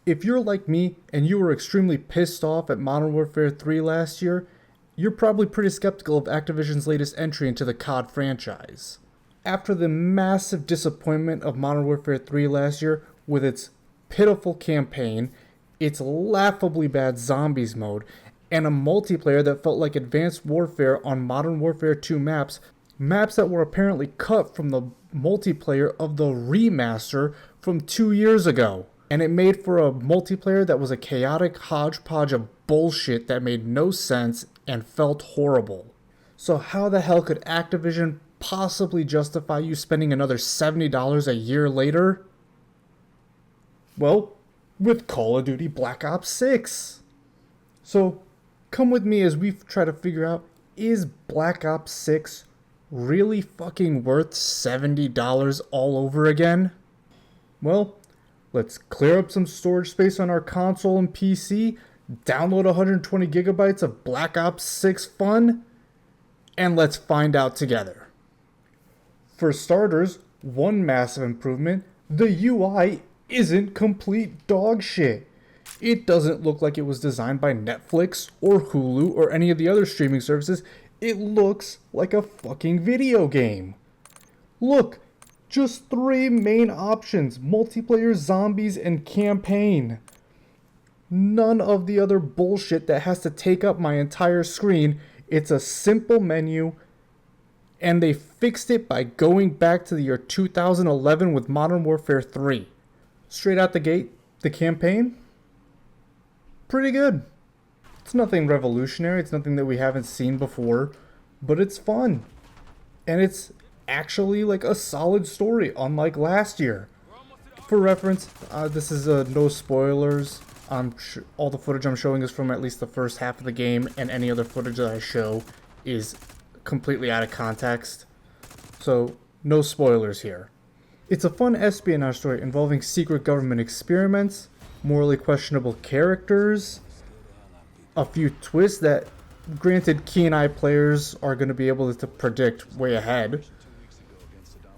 If you're like me and you were extremely pissed off at Modern Warfare 3 last year, you're probably pretty skeptical of Activision's latest entry into the COD franchise. After the massive disappointment of Modern Warfare 3 last year with its pitiful campaign, its laughably bad zombies mode, and a multiplayer that felt like Advanced Warfare on Modern Warfare 2 maps that were apparently cut from the multiplayer of the remaster from 2 years ago. And it made for a multiplayer that was a chaotic hodgepodge of bullshit that made no sense and felt horrible. So how the hell could Activision possibly justify you spending another $70 a year later? Well, with Call of Duty Black Ops 6. So come with me as we try to figure out, is Black Ops 6 really fucking worth $70 all over again? Well, let's clear up some storage space on our console and PC, download 120 gigabytes of Black Ops 6 fun, and let's find out together. For starters, one massive improvement, the UI isn't complete dog shit. It doesn't look like it was designed by Netflix or Hulu or any of the other streaming services. It looks like a fucking video game. Look, just 3 main options: multiplayer, zombies, and campaign. None of the other bullshit that has to take up my entire screen. It's a simple menu, and they fixed it by going back to the year 2011 with Modern Warfare 3. Straight out the gate, the campaign, pretty good. It's nothing revolutionary, it's nothing that we haven't seen before, but it's fun. And it's actually like a solid story, unlike last year. For reference, this is no spoilers. All the footage I'm showing is from at least the first half of the game, and any other footage that I show is completely out of context. So, no spoilers here. It's a fun espionage story involving secret government experiments, morally questionable characters, a few twists that, granted, keen eye players are going to be able to predict way ahead.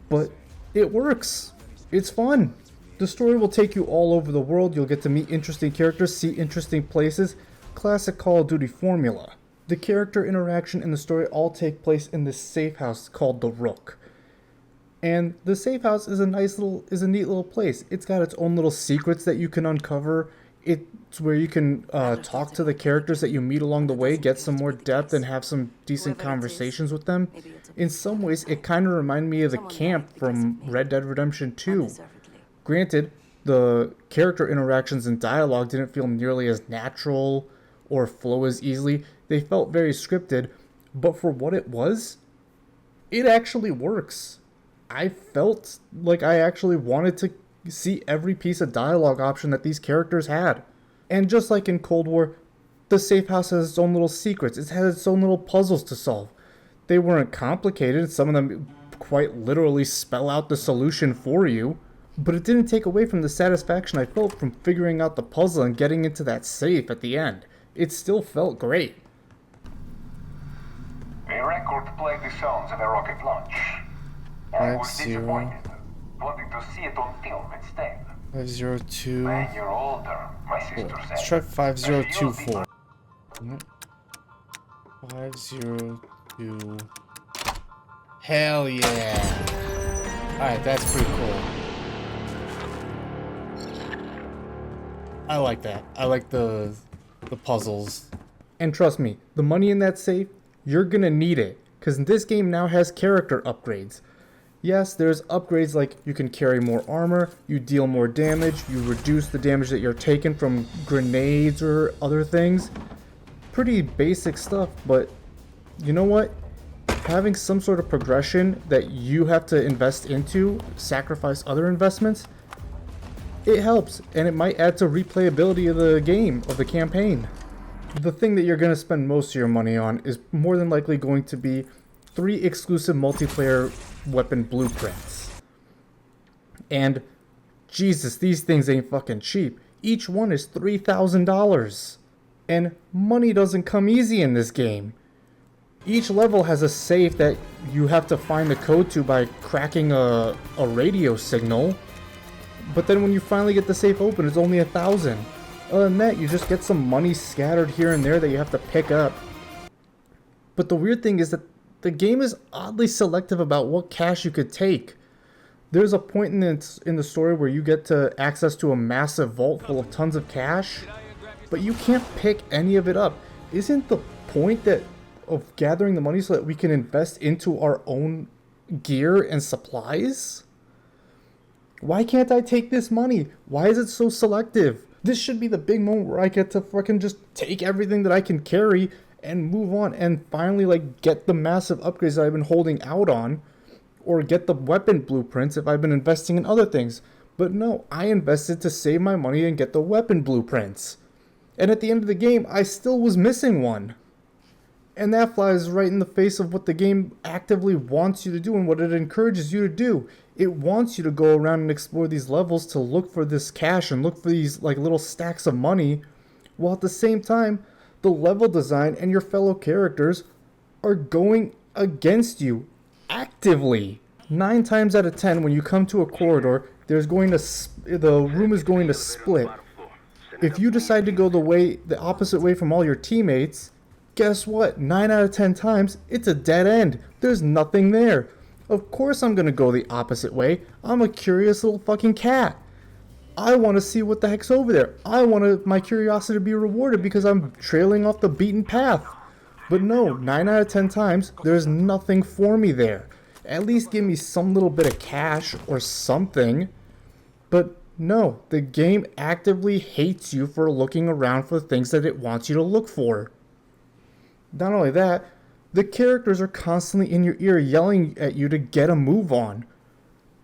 But it works. It's fun. The story will take you all over the world. You'll get to meet interesting characters, see interesting places. Classic Call of Duty formula. The character interaction and the story all take place in this safe house called the Rook. And the safe house is a neat little place. It's got its own little secrets that you can uncover. It's where you can talk to the characters that you meet along the way, get some more depth, and have some decent conversations with them. In some ways, it kind of reminded me of the camp from Red Dead Redemption 2. Granted, the character interactions and dialogue didn't feel nearly as natural or flow as easily. They felt very scripted, but for what it was, it actually works. I felt like I actually wanted to see every piece of dialogue option that these characters had. And just like in Cold War, the safe house has its own little secrets. It has its own little puzzles to solve. They weren't complicated. Some of them quite literally spell out the solution for you. But it didn't take away from the satisfaction I felt from figuring out the puzzle and getting into that safe at the end. It still felt great. A record played the sounds of a rocket launch. I was disappointed, wanting to see it on film instead. 502. When you're older, my sister said. Let's try 5024. 502. Hell yeah! Alright, that's pretty cool. I like that. I like the puzzles. And trust me, the money in that safe, you're gonna need it. Because this game now has character upgrades. Yes, there's upgrades like you can carry more armor, you deal more damage, you reduce the damage that you're taking from grenades or other things. Pretty basic stuff, but you know what? Having some sort of progression that you have to invest into, sacrifice other investments, it helps, and it might add to replayability of the game, of the campaign. The thing that you're going to spend most of your money on is more than likely going to be 3 exclusive multiplayer weapon blueprints. And Jesus, these things ain't fucking cheap. Each one is $3,000. And money doesn't come easy in this game. Each level has a safe that you have to find the code to by cracking a radio signal. But then when you finally get the safe open, it's only 1,000. Other than that, you just get some money scattered here and there that you have to pick up. But the weird thing is that the game is oddly selective about what cash you could take. There's a point in the story where you get to access to a massive vault full of tons of cash, but you can't pick any of it up. Isn't the point of gathering the money so that we can invest into our own gear and supplies? Why can't I take this money? Why is it so selective? This should be the big moment where I get to fucking just take everything that I can carry and move on and finally like get the massive upgrades that I've been holding out on, or get the weapon blueprints if I've been investing in other things. But no, I invested to save my money and get the weapon blueprints. And at the end of the game, I still was missing one. And that flies right in the face of what the game actively wants you to do and what it encourages you to do. It wants you to go around and explore these levels to look for this cash and look for these like little stacks of money, while at the same time, the level design and your fellow characters are going against you actively. 9 times out of 10, when you come to a corridor, the room is going to split. If you decide to go the opposite way from all your teammates, guess what? 9 out of 10 times, it's a dead end. There's nothing there. Of course I'm gonna go the opposite way. I'm a curious little fucking cat. I want to see what the heck's over there. I want my curiosity to be rewarded because I'm trailing off the beaten path. But no, 9 out of 10 times, there's nothing for me there. At least give me some little bit of cash or something. But no, the game actively hates you for looking around for things that it wants you to look for. Not only that, the characters are constantly in your ear yelling at you to get a move on.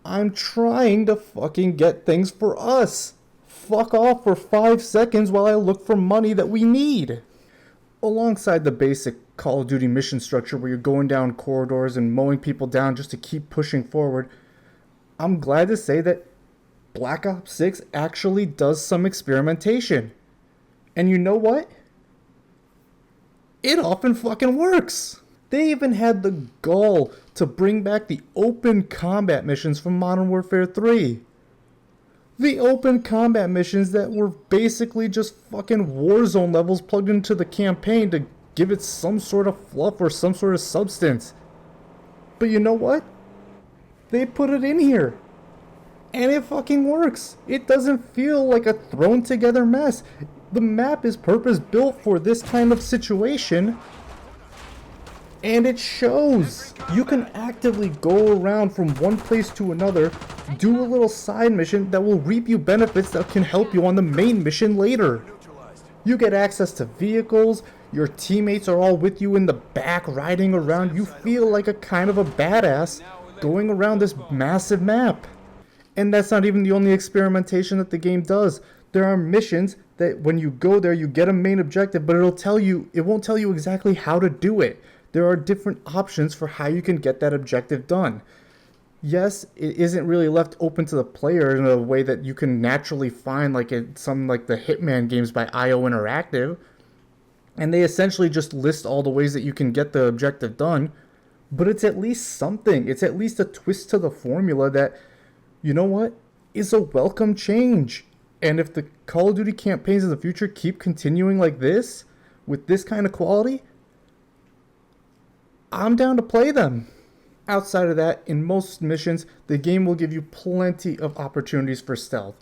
I'm trying to fucking get things for us. Fuck off for 5 seconds while I look for money that we need. Alongside the basic Call of Duty mission structure where you're going down corridors and mowing people down just to keep pushing forward, I'm glad to say that Black Ops 6 actually does some experimentation. And you know what? It often fucking works. They even had the gall to bring back the open combat missions from Modern Warfare 3. The open combat missions that were basically just fucking Warzone levels plugged into the campaign to give it some sort of fluff or some sort of substance. But you know what? They put it in here. And it fucking works. It doesn't feel like a thrown together mess. The map is purpose built for this kind of situation. And it shows. You can actively go around from one place to another, do a little side mission that will reap you benefits that can help you on the main mission later. You get access to vehicles, your teammates are all with you in the back riding around. You feel like a kind of a badass going around this massive map. And that's not even the only experimentation that the game does. There are missions that when you go there, you get a main objective, but it won't tell you exactly how to do it. There are different options for how you can get that objective done. Yes, it isn't really left open to the player in a way that you can naturally find like in some like the Hitman games by IO Interactive. And they essentially just list all the ways that you can get the objective done. But it's at least something. It's at least a twist to the formula that, you know what, is a welcome change. And if the Call of Duty campaigns in the future keep continuing like this, with this kind of quality, I'm down to play them. Outside of that, in most missions, the game will give you plenty of opportunities for stealth.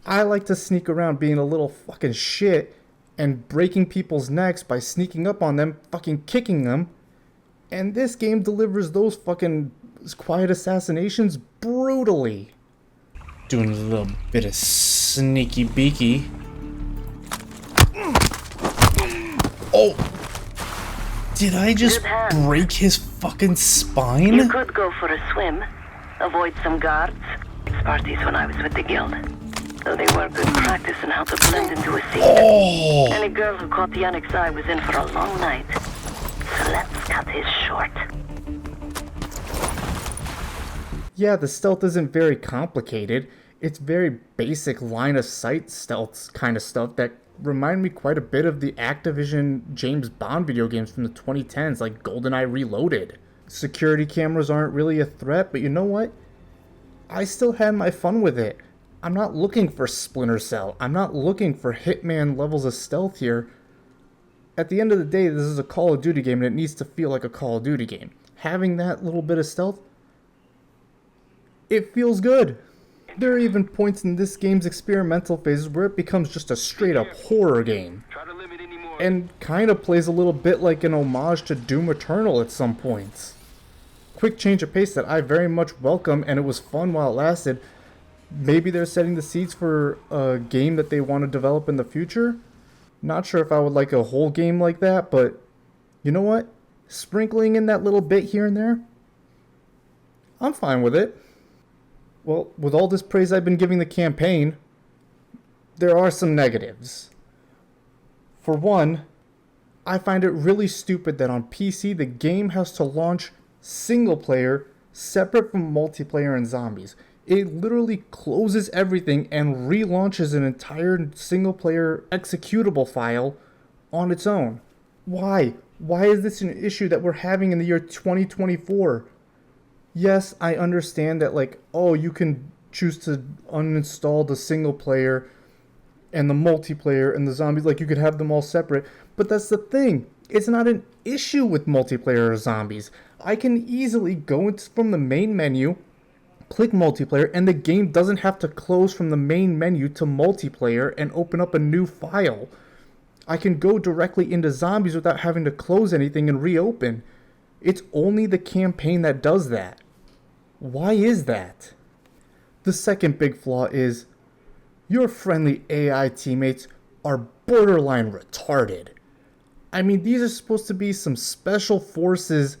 I like to sneak around being a little fucking shit and breaking people's necks by sneaking up on them, fucking kicking them. And this game delivers those fucking quiet assassinations brutally. Doing a little bit of sneaky beaky. Oh! Did I just break his fucking spine? You could go for a swim, avoid some guards. Parties when I was with the guild. Though they were good practice in how to blend into a scene. Oh! Any girl who caught the Onyx Eye was in for a long night. So let's cut his short. Yeah, the stealth isn't very complicated. It's very basic line of sight stealth kind of stuff that remind me quite a bit of the Activision James Bond video games from the 2010s, like GoldenEye Reloaded. Security cameras aren't really a threat, but you know what? I still had my fun with it. I'm not looking for Splinter Cell. I'm not looking for Hitman levels of stealth here. At the end of the day, this is a Call of Duty game and it needs to feel like a Call of Duty game. Having that little bit of stealth, it feels good. There are even points in this game's experimental phases where it becomes just a straight up horror game. And kind of plays a little bit like an homage to Doom Eternal at some points. Quick change of pace that I very much welcome, and it was fun while it lasted. Maybe they're setting the seeds for a game that they want to develop in the future. Not sure if I would like a whole game like that, but you know what? Sprinkling in that little bit here and there, I'm fine with it. Well, with all this praise I've been giving the campaign, there are some negatives. For one, I find it really stupid that on PC the game has to launch single player separate from multiplayer and zombies. It literally closes everything and relaunches an entire single player executable file on its own. Why? Why is this an issue that we're having in the year 2024? Yes, I understand that, like, oh, you can choose to uninstall the single player and the multiplayer and the zombies, like you could have them all separate. But that's the thing. It's not an issue with multiplayer or zombies. I can easily go from the main menu, click multiplayer, and the game doesn't have to close from the main menu to multiplayer and open up a new file. I can go directly into zombies without having to close anything and reopen. It's only the campaign that does that. Why is that? The second big flaw is your friendly AI teammates are borderline retarded. I mean, these are supposed to be some special forces,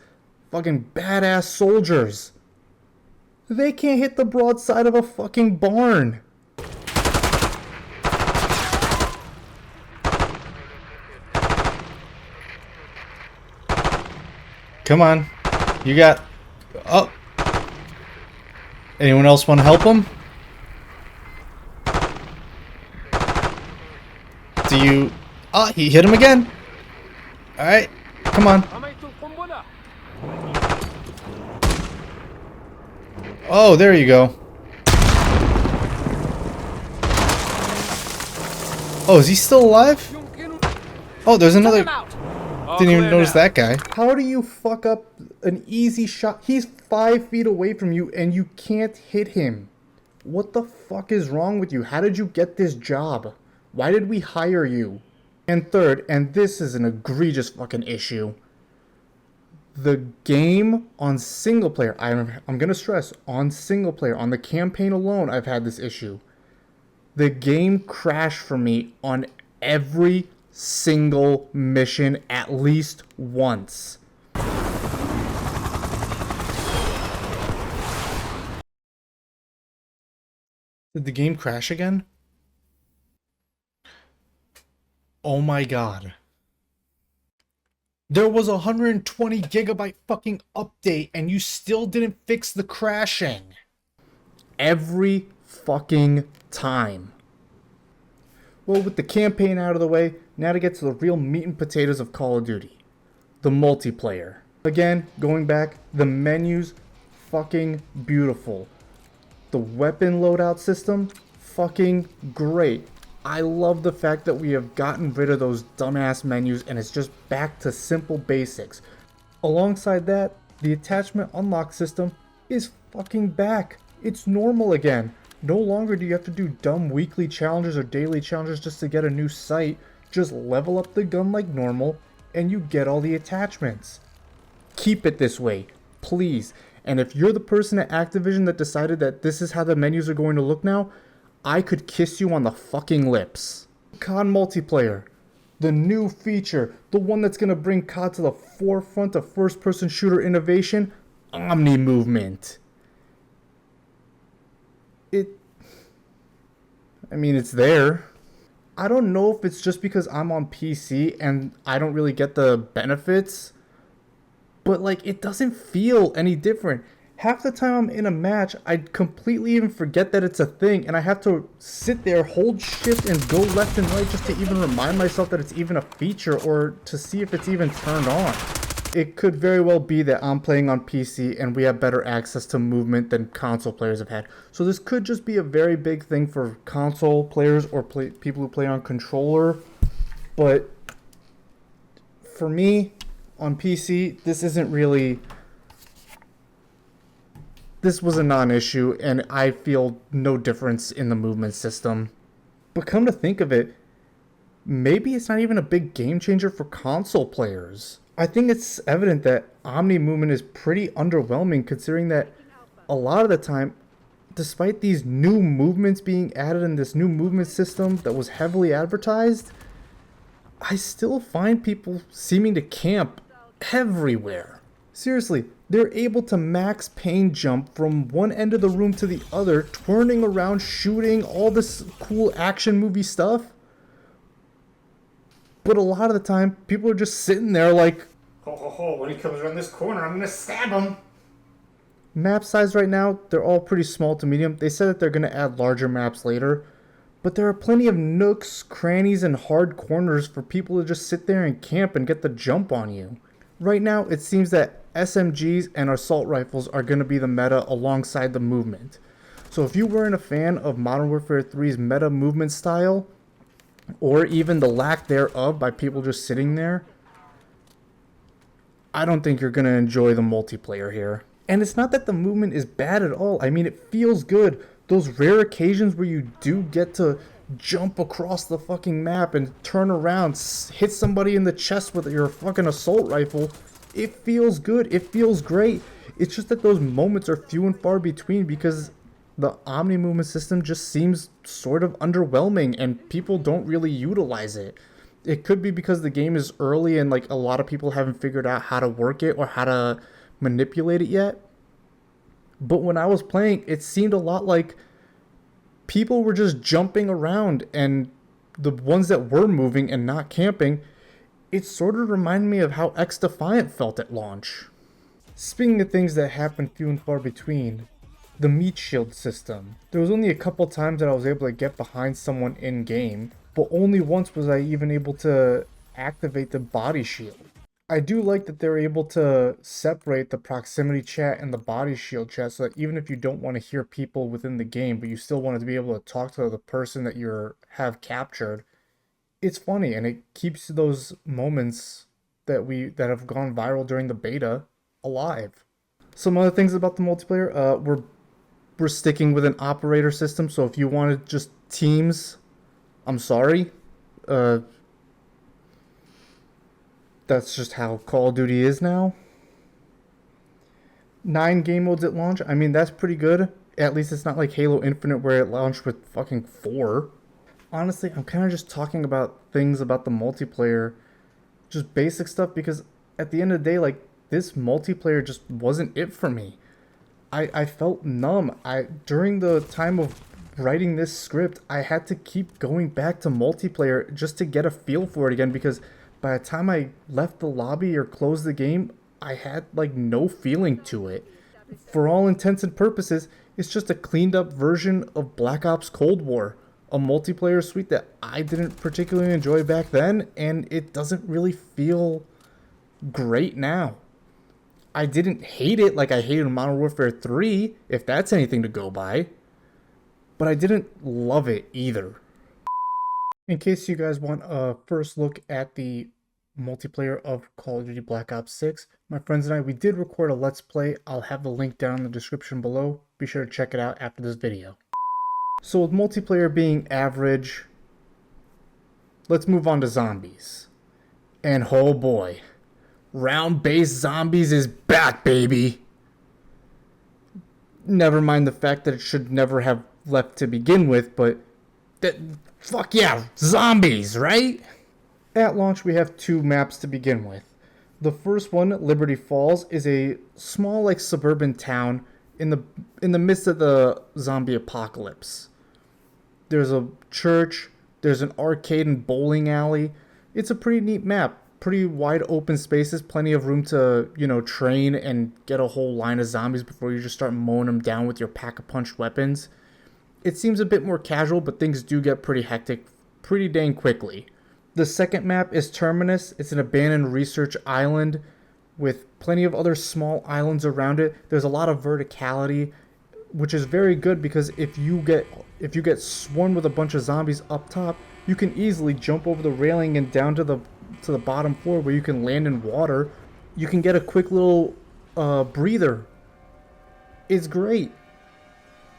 fucking badass soldiers. They can't hit the broadside of a fucking barn. Come on. You got... Oh. Anyone else want to help him? Do you... Oh, he hit him again. Alright. Come on. Oh, there you go. Oh, is he still alive? Oh, there's another... Didn't even notice that guy. How do you fuck up an easy shot? He's 5 feet away from you and you can't hit him. What the fuck is wrong with you? How did you get this job? Why did we hire you? And third, and this is an egregious fucking issue, the game on single player, I'm gonna stress, on single player, on the campaign alone, I've had this issue. The game crashed for me on every single mission at least once. Did the game crash again? Oh my god. There was a 120 gigabyte fucking update and you still didn't fix the crashing. Every fucking time. Well, with the campaign out of the way, now to get to the real meat and potatoes of Call of Duty. The multiplayer. Again, going back, the menus, fucking beautiful. The weapon loadout system, fucking great. I love the fact that we have gotten rid of those dumbass menus and it's just back to simple basics. Alongside that, the attachment unlock system is fucking back. It's normal again. No longer do you have to do dumb weekly challenges or daily challenges just to get a new sight. Just level up the gun like normal and you get all the attachments. Keep it this way, please. And if you're the person at Activision that decided that this is how the menus are going to look now, I could kiss you on the fucking lips. COD multiplayer. The new feature. The one that's going to bring COD to the forefront of first-person shooter innovation. Omni movement. I mean, it's there. I don't know if it's just because I'm on PC and I don't really get the benefits. But, like, it doesn't feel any different. Half the time I'm in a match, I completely even forget that it's a thing, and I have to sit there, hold shift, and go left and right just to even remind myself that it's even a feature or to see if it's even turned on. it could very well be that I'm playing on PC and we have better access to movement than console players have had. So this could just be a very big thing for console players or people who play on controller. But for me, on PC, this was a non-issue, and I feel no difference in the movement system. But come to think of it, maybe it's not even a big game changer for console players. I think it's evident that Omni movement is pretty underwhelming, considering that a lot of the time, despite these new movements being added in this new movement system that was heavily advertised, I still find people seeming to camp everywhere. Seriously, they're able to max pain jump from one end of the room to the other, twirling around, shooting, all this cool action movie stuff. But a lot of the time, people are just sitting there like, ho ho ho, when he comes around this corner, I'm gonna stab him. Map size right now, they're all pretty small to medium. They said that they're gonna add larger maps later. But there are plenty of nooks, crannies, and hard corners for people to just sit there and camp and get the jump on you. Right now, it seems that SMGs and assault rifles are going to be the meta alongside the movement. So if you weren't a fan of Modern Warfare 3's meta movement style, or even the lack thereof by people just sitting there, I don't think you're going to enjoy the multiplayer here. And it's not that the movement is bad at all. I mean, it feels good. Those rare occasions where you do get to jump across the fucking map and turn around, hit somebody in the chest with your fucking assault rifle, it feels good. It feels great. It's just that those moments are few and far between because the Omni movement system just seems sort of underwhelming and people don't really utilize it. It could be because the game is early and like a lot of people haven't figured out how to work it or how to manipulate it yet. But when I was playing, it seemed a lot like people were just jumping around, and the ones that were moving and not camping, it sort of reminded me of how X-Defiant felt at launch. Speaking of things that happen few and far between, the meat shield system. There was only a couple times that I was able to get behind someone in-game, but only once was I even able to activate the body shield. I do like that they're able to separate the proximity chat and the body shield chat so that even if you don't want to hear people within the game, but you still want to be able to talk to the person that you have captured, it's funny and it keeps those moments that have gone viral during the beta alive. Some other things about the multiplayer, we're sticking with an operator system, so if you wanted just teams, I'm sorry. That's just how Call of Duty is now. 9 game modes at launch. I mean, that's pretty good. At least it's not like Halo Infinite where it launched with fucking 4. Honestly, I'm kind of just talking about things about the multiplayer. Just basic stuff because at the end of the day, like, this multiplayer just wasn't it for me. I felt numb. During the time of writing this script, I had to keep going back to multiplayer just to get a feel for it again because by the time I left the lobby or closed the game, I had like no feeling to it. For all intents and purposes, it's just a cleaned up version of Black Ops Cold War, a multiplayer suite that I didn't particularly enjoy back then, and it doesn't really feel great now. I didn't hate it like I hated Modern Warfare 3, if that's anything to go by, but I didn't love it either. In case you guys want a first look at the multiplayer of Call of Duty Black Ops 6, my friends and I, we did record a Let's Play. I'll have the link down in the description below. Be sure to check it out after this video. So with multiplayer being average, let's move on to zombies. And oh boy, round-based zombies is back, baby! Never mind the fact that it should never have left to begin with, but fuck yeah, zombies, right? At launch, we have 2 maps to begin with. The first one, Liberty Falls, is a small, like, suburban town in the midst of the zombie apocalypse. There's a church, there's an arcade and bowling alley. It's a pretty neat map. Pretty wide open spaces, plenty of room to, train and get a whole line of zombies before you just start mowing them down with your pack-a-punch weapons. It seems a bit more casual, but things do get pretty hectic pretty dang quickly. The second map is Terminus. It's an abandoned research island. with plenty of other small islands around it. There's a lot of verticality, which is very good because if you get swarmed with a bunch of zombies up top, you can easily jump over the railing and down to the bottom floor where you can land in water. You can get a quick little breather. It's great.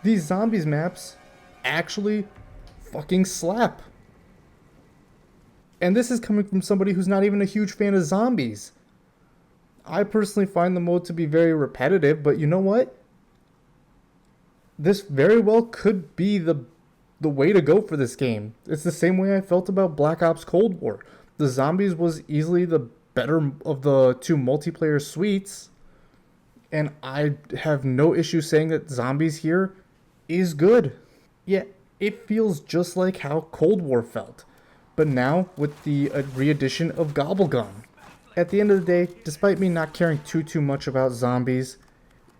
These zombies maps actually fucking slap. And this is coming from somebody who's not even a huge fan of zombies. I personally find the mode to be very repetitive, but you know what? This very well could be the way to go for this game. It's the same way I felt about Black Ops Cold War. The zombies was easily the better of the two multiplayer suites, and I have no issue saying that zombies here is good. Yeah, it feels just like how Cold War felt, but now with the re-edition of Gobblegun. At the end of the day, despite me not caring too much about zombies,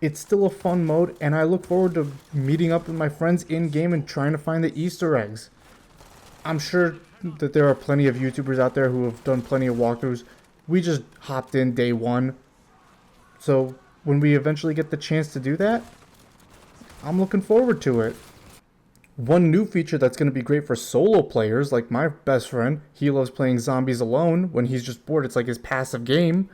it's still a fun mode, and I look forward to meeting up with my friends in-game and trying to find the Easter eggs. I'm sure that there are plenty of YouTubers out there who have done plenty of walkthroughs. We just hopped in day one. So when we eventually get the chance to do that, I'm looking forward to it. One new feature that's going to be great for solo players, like my best friend, he loves playing zombies alone when he's just bored. It's like his passive game.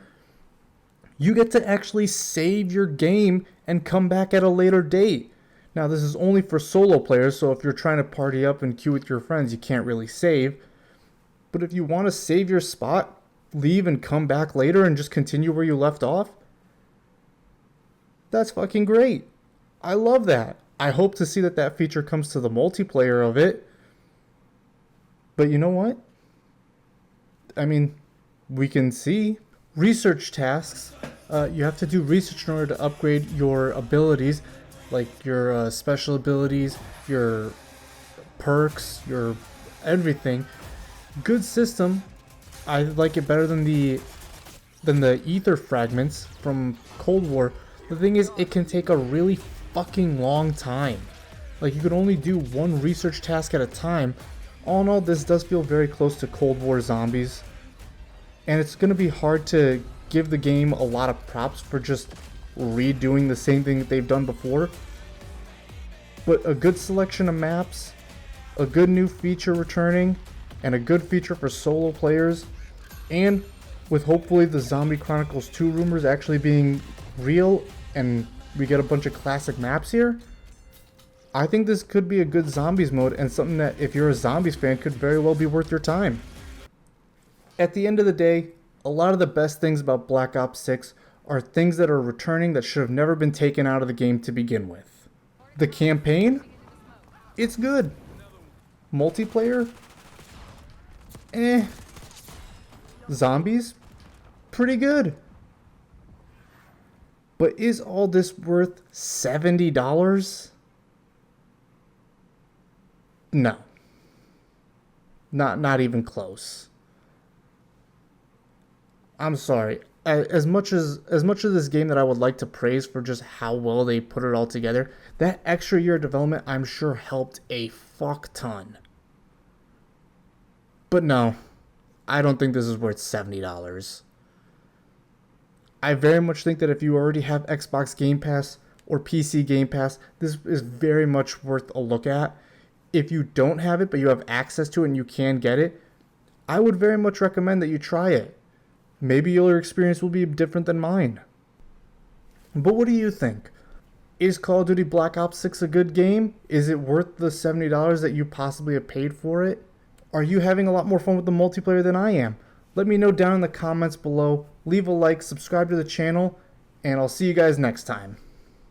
You get to actually save your game and come back at a later date. Now, this is only for solo players, so if you're trying to party up and queue with your friends, you can't really save. But if you want to save your spot, leave and come back later and just continue where you left off, that's fucking great. I love that. I hope to see that feature comes to the multiplayer of it. But you know what? I mean, we can see. Research tasks. You have to do research in order to upgrade your abilities, like your special abilities, your perks, your everything. Good system. I like it better than the ether fragments from Cold War. The thing is, it can take a really fucking long time. Like, you can only do one research task at a time. All in all, this does feel very close to Cold War zombies. And it's going to be hard to give the game a lot of props for just redoing the same thing that they've done before. But a good selection of maps, a good new feature returning, and a good feature for solo players, and with hopefully the Zombie Chronicles 2 rumors actually being real and we get a bunch of classic maps here, I think this could be a good zombies mode and something that, if you're a zombies fan, could very well be worth your time. At the end of the day, a lot of the best things about Black Ops 6 are things that are returning that should have never been taken out of the game to begin with. The campaign? It's good. Multiplayer? Zombies? Pretty good. But is all this worth $70? No. Not even close. I'm sorry. As much of this game that I would like to praise for just how well they put it all together, that extra year of development I'm sure helped a fuck ton. But no, I don't think this is worth $70. I very much think that if you already have Xbox Game Pass or PC Game Pass, this is very much worth a look at. If you don't have it, but you have access to it and you can get it, I would very much recommend that you try it. Maybe your experience will be different than mine. But what do you think? Is Call of Duty Black Ops 6 a good game? Is it worth the $70 that you possibly have paid for it? Are you having a lot more fun with the multiplayer than I am? Let me know down in the comments below. Leave a like, subscribe to the channel, and I'll see you guys next time.